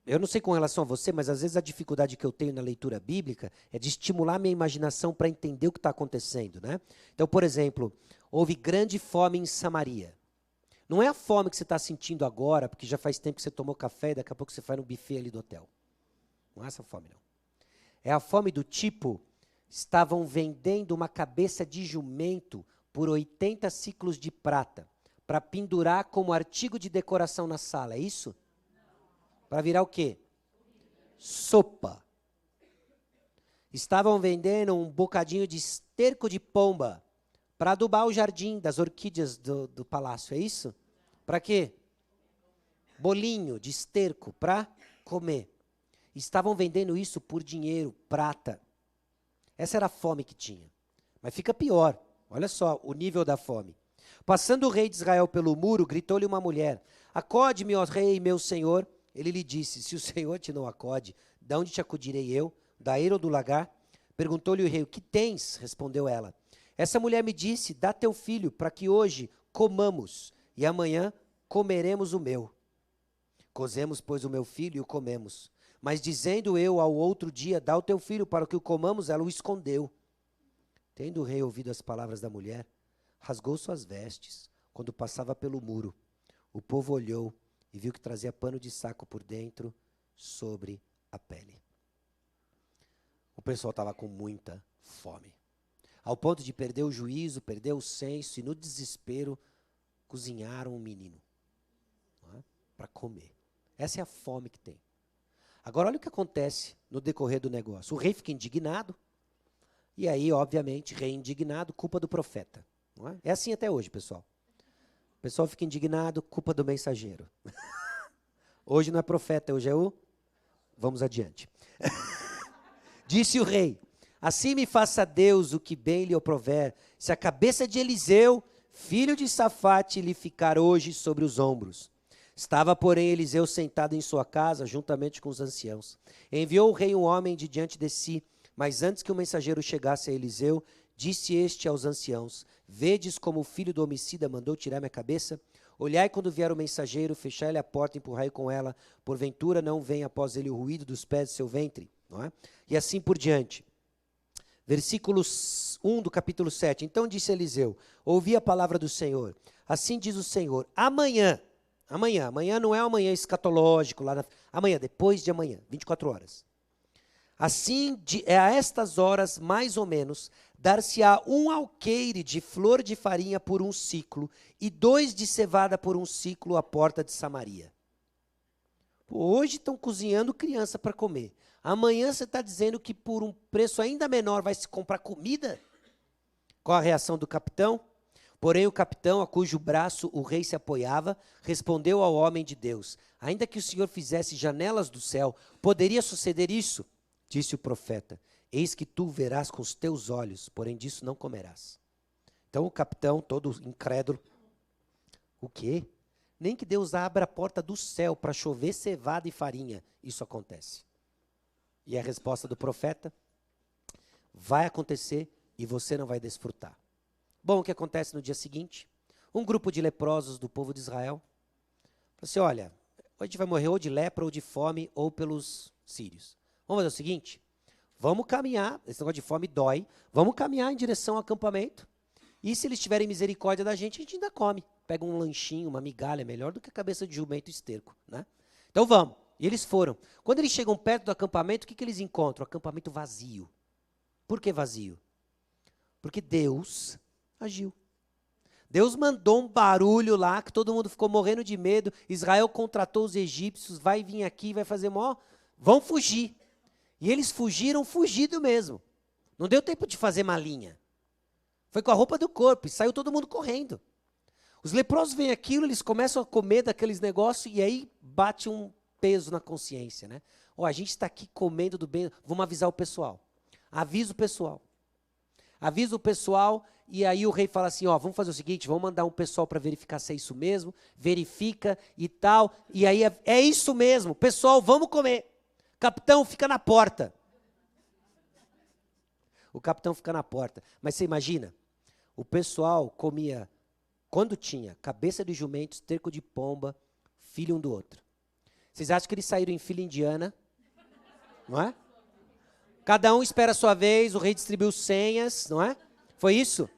Eu não sei com relação a você, mas às vezes a dificuldade que eu tenho na leitura bíblica é de estimular minha imaginação para entender o que está acontecendo, né? Então, por exemplo, houve grande fome em Samaria. Não é a fome que você está sentindo agora, porque já faz tempo que você tomou café e daqui a pouco você vai no buffet ali do hotel. Não é essa fome, não. É a fome do tipo, estavam vendendo uma cabeça de jumento por 80 siclos de prata, para pendurar como artigo de decoração na sala, é isso? Para virar o quê? Sopa. Estavam vendendo um bocadinho de esterco de pomba para adubar o jardim das orquídeas do palácio, é isso? Para quê? Bolinho de esterco para comer. Estavam vendendo isso por dinheiro, prata. Essa era a fome que tinha. Mas fica pior, olha só o nível da fome. Passando o rei de Israel pelo muro, gritou-lhe uma mulher: acode-me, ó rei, meu senhor. Ele lhe disse: se o Senhor te não acode, de onde te acudirei eu? Da eira ou do lagar? Perguntou-lhe o rei: o que tens? Respondeu ela: essa mulher me disse: dá teu filho, para que hoje comamos, e amanhã comeremos o meu. Cozemos, pois, o meu filho e o comemos. Mas dizendo eu ao outro dia, dá o teu filho para que o comamos, ela o escondeu. Tendo o rei ouvido as palavras da mulher, rasgou suas vestes, quando passava pelo muro. O povo olhou e viu que trazia pano de saco por dentro, sobre a pele. O pessoal estava com muita fome, ao ponto de perder o juízo, perder o senso, e no desespero, cozinharam um menino para comer. Essa é a fome que tem. Agora, olha o que acontece no decorrer do negócio. O rei fica indignado, e aí, obviamente, rei indignado, culpa do profeta. Não é? É assim até hoje, pessoal. O pessoal fica indignado, culpa do mensageiro. Hoje não é profeta, hoje é o... Vamos adiante. Disse o rei, assim me faça Deus o que bem lhe oprover, se a cabeça de Eliseu, filho de Safate, lhe ficar hoje sobre os ombros. Estava, porém, Eliseu sentado em sua casa, juntamente com os anciãos. Enviou o rei um homem de diante de si, mas antes que o mensageiro chegasse a Eliseu, disse este aos anciãos, vedes como o filho do homicida mandou tirar minha cabeça? Olhai quando vier o mensageiro, fechai-lhe a porta, empurrai com ela, porventura não vem após ele o ruído dos pés de seu ventre, não é? E assim por diante. Versículo 1 do capítulo 7. Então disse Eliseu, ouvi a palavra do Senhor. Assim diz o Senhor, amanhã não é amanhã escatológico, amanhã, depois de amanhã, 24 horas. Assim, a estas horas, mais ou menos, dar-se-á um alqueire de flor de farinha por um ciclo e 2 de cevada por um ciclo à porta de Samaria. Hoje estão cozinhando criança para comer. Amanhã você está dizendo que por um preço ainda menor vai se comprar comida? Qual a reação do capitão? Porém o capitão, a cujo braço o rei se apoiava, respondeu ao homem de Deus, ainda que o Senhor fizesse janelas do céu, poderia suceder isso? Disse o profeta, eis que tu verás com os teus olhos, porém disso não comerás. Então o capitão, todo incrédulo, o quê? Nem que Deus abra a porta do céu para chover cevada e farinha, isso acontece. E a resposta do profeta, vai acontecer e você não vai desfrutar. Bom, o que acontece no dia seguinte? Um grupo de leprosos do povo de Israel, falou assim, olha, a gente vai morrer ou de lepra, ou de fome, ou pelos sírios. Vamos fazer o seguinte, vamos caminhar, esse negócio de fome dói, vamos caminhar em direção ao acampamento, e se eles tiverem misericórdia da gente, a gente ainda come. Pega um lanchinho, uma migalha, melhor do que a cabeça de jumento e esterco, né? Então vamos. E eles foram. Quando eles chegam perto do acampamento, o que eles encontram? O acampamento vazio. Por que vazio? Porque Deus agiu. Deus mandou um barulho lá, que todo mundo ficou morrendo de medo. Israel contratou os egípcios, vai vir aqui, vai fazer mó... Vão fugir. E eles fugiram, fugido mesmo. Não deu tempo de fazer malinha. Foi com a roupa do corpo e saiu todo mundo correndo. Os leprosos veem aquilo, eles começam a comer daqueles negócios e aí bate um peso na consciência, né? Ó, a gente está aqui comendo do bem, vamos avisar o pessoal. Avisa o pessoal. Avisa o pessoal e aí o rei fala assim, ó, vamos fazer o seguinte, vamos mandar um pessoal para verificar se é isso mesmo, verifica e tal, e aí é isso mesmo, pessoal, vamos comer. Capitão, fica na porta. O capitão fica na porta. Mas você imagina, o pessoal comia, quando tinha, cabeça de jumento, esterco de pomba, filho um do outro. Vocês acham que eles saíram em fila indiana? Não é? Cada um espera a sua vez, o rei distribuiu senhas, não é? Foi isso?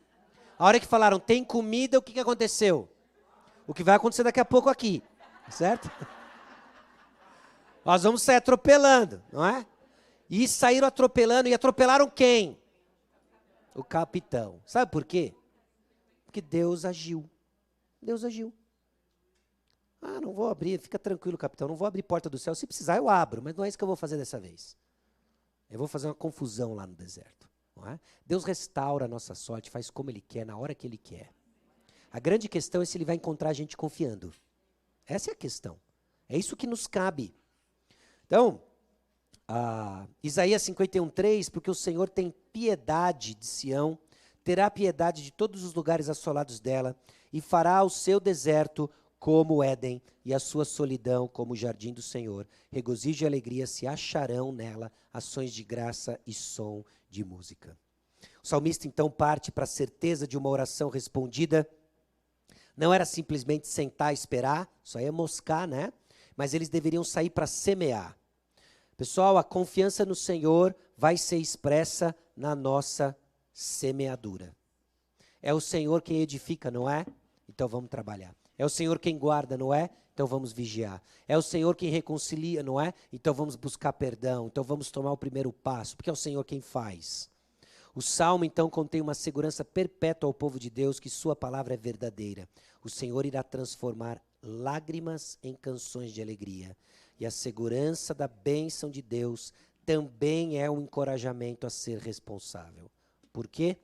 A hora que falaram, tem comida, o que aconteceu? O que vai acontecer daqui a pouco aqui, certo? Nós vamos sair atropelando, não é? E saíram atropelando, e atropelaram quem? O capitão. Sabe por quê? Porque Deus agiu. Deus agiu. Ah, não vou abrir, fica tranquilo, capitão, não vou abrir porta do céu. Se precisar, eu abro, mas não é isso que eu vou fazer dessa vez. Eu vou fazer uma confusão lá no deserto. Não é? Deus restaura a nossa sorte, faz como Ele quer, na hora que Ele quer. A grande questão é se Ele vai encontrar a gente confiando. Essa é a questão. É isso que nos cabe. Então, Isaías 51:3, porque o Senhor tem piedade de Sião, terá piedade de todos os lugares assolados dela, e fará o seu deserto como o Éden, e a sua solidão como o jardim do Senhor. Regozijo e alegria se acharão nela, ações de graça e som de música. O salmista então parte para a certeza de uma oração respondida. Não era simplesmente sentar e esperar, só ia moscar, né? mas eles deveriam sair para semear. Pessoal, a confiança no Senhor vai ser expressa na nossa semeadura. É o Senhor quem edifica, não é? Então vamos trabalhar. É o Senhor quem guarda, não é? Então vamos vigiar. É o Senhor quem reconcilia, não é? Então vamos buscar perdão. Então vamos tomar o primeiro passo, porque é o Senhor quem faz. O Salmo, então, contém uma segurança perpétua ao povo de Deus que sua palavra é verdadeira. O Senhor irá transformar lágrimas em canções de alegria. E a segurança da bênção de Deus também é um encorajamento a ser responsável. Por quê?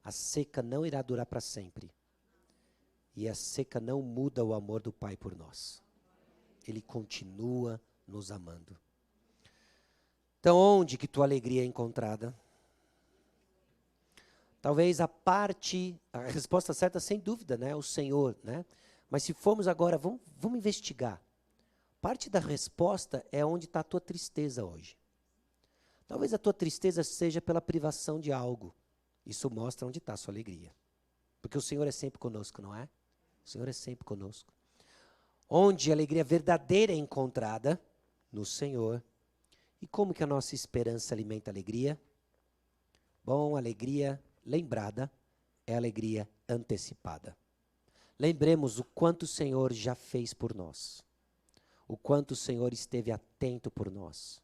A seca não irá durar para sempre. E a seca não muda o amor do Pai por nós. Ele continua nos amando. Então, onde que tua alegria é encontrada? Talvez a resposta certa, sem dúvida, né? O Senhor, né? Mas se formos agora, vamos investigar. Parte da resposta é onde está a tua tristeza hoje. Talvez a tua tristeza seja pela privação de algo. Isso mostra onde está a sua alegria. Porque o Senhor é sempre conosco, não é? O Senhor é sempre conosco. Onde a alegria verdadeira é encontrada? No Senhor. E como que a nossa esperança alimenta a alegria? Bom, alegria lembrada é alegria antecipada. Lembremos o quanto o Senhor já fez por nós. O quanto o Senhor esteve atento por nós,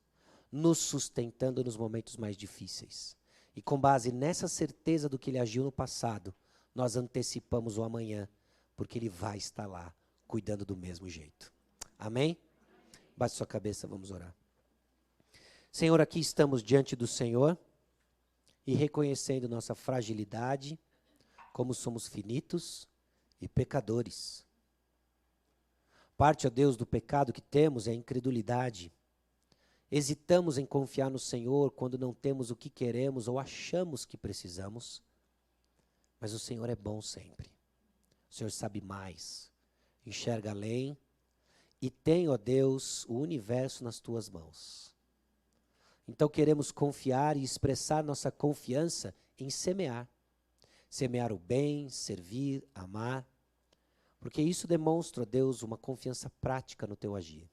nos sustentando nos momentos mais difíceis. E com base nessa certeza do que Ele agiu no passado, nós antecipamos o amanhã, porque Ele vai estar lá, cuidando do mesmo jeito. Amém? Baixe sua cabeça, vamos orar. Senhor, aqui estamos diante do Senhor e reconhecendo nossa fragilidade, como somos finitos e pecadores. Parte, ó Deus, do pecado que temos é a incredulidade. Hesitamos em confiar no Senhor quando não temos o que queremos ou achamos que precisamos. Mas o Senhor é bom sempre. O Senhor sabe mais, enxerga além e tem, ó Deus, o universo nas tuas mãos. Então queremos confiar e expressar nossa confiança em semear. Semear o bem, servir, amar. Porque isso demonstra, ó Deus, uma confiança prática no teu agir.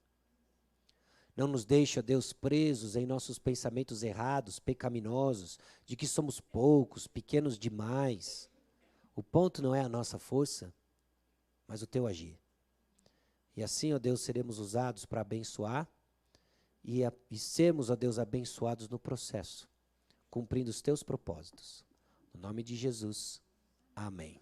Não nos deixe, ó Deus, presos em nossos pensamentos errados, pecaminosos, de que somos poucos, pequenos demais. O ponto não é a nossa força, mas o teu agir. E assim, ó Deus, seremos usados para abençoar e sermos, ó Deus, abençoados no processo, cumprindo os teus propósitos. No nome de Jesus, amém.